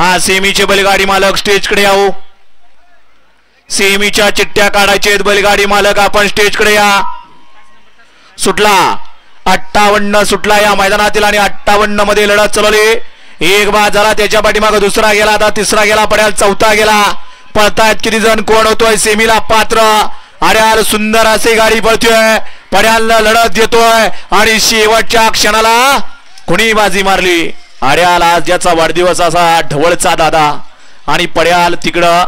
हा सेमीचे बैलगाडी मालक स्टेजकडे यावं. सेमीच्या चिठ्ठ्या काढायचे बैलगाडी मालक आपण स्टेजकडे या. सुटला 58 सुटला या मैदानातील आणि 58 मध्ये लढत चालवली. एक बाद झाला त्याच्या पाठीमागे दुसरा गेला आता तिसरा गेला पड्याल चौथा गेला. पळतायत किती जण कोण होतोय सेमीला पात्र. अड्याल सुंदर असे गाडी पळतोय पड्याल लढत देतोय आणि शेवटच्या क्षणाला कोणी बाजी मारली. अड्याल आज ज्याचा वाढदिवस असा ढवळचा दादा आणि पड्याल तिकडं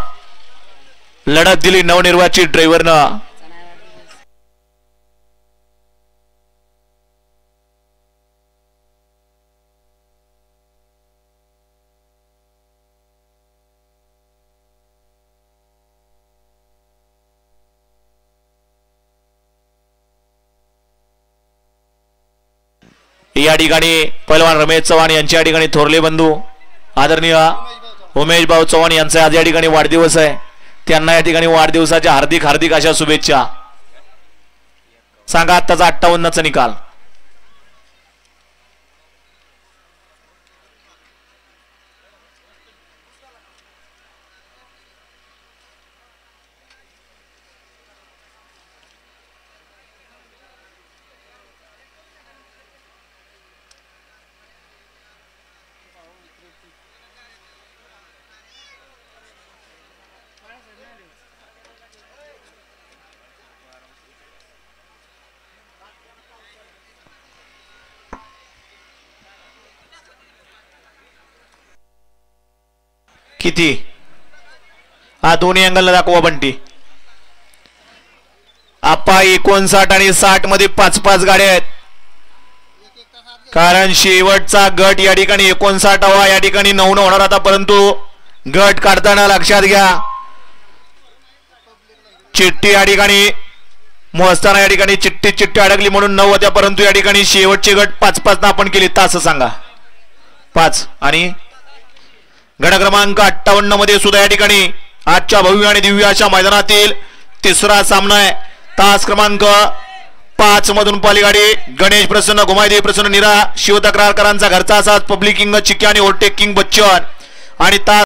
लढत दिली नवनिर्वाचित ड्रायव्हरनं. या ठिकाणी पैलवान रमेश चव्हाण यांच्या या ठिकाणी थोरले बंधू आदरणीय उमेश भाऊ चव्हाण यांचा आज या ठिकाणी वाढदिवस आहे. त्यांना या ठिकाणी वाढदिवसाच्या हार्दिक हार्दिक अशा शुभेच्छा. सांगा आत्ताचा 58चा निकाल. किती हा दोन्ही अँगलला दाखवा बंटी. आपा 59 आणि 60 मध्ये 5-5 गाड्या आहेत कारण शेवटचा गट या ठिकाणी 59वा या ठिकाणी 9 होणार आता. परंतु गट काढताना लक्षात घ्या चिठ्ठी या ठिकाणी मोजताना या ठिकाणी चिठ्ठी अडकली म्हणून 9 होत्या परंतु या ठिकाणी शेवटचे गट 5-5 आपण केले तास सांगा 5 आणि गट क्रमांक 58 मध्ये सुद्धा या ठिकाणी आजच्या भव्य आणि दिव्य अशा मैदानातील तिसरा सामना आहे. तास क्रमांक 5 मधून पलीगाडी गणेश प्रसन्न घुमाईदेवी प्रसन्न निरा शिवतक्रारकरांचा घरचा असाच पब्लिक किंग चिक्की आणि ओव्हरटेक किंग बच्चन आणि तास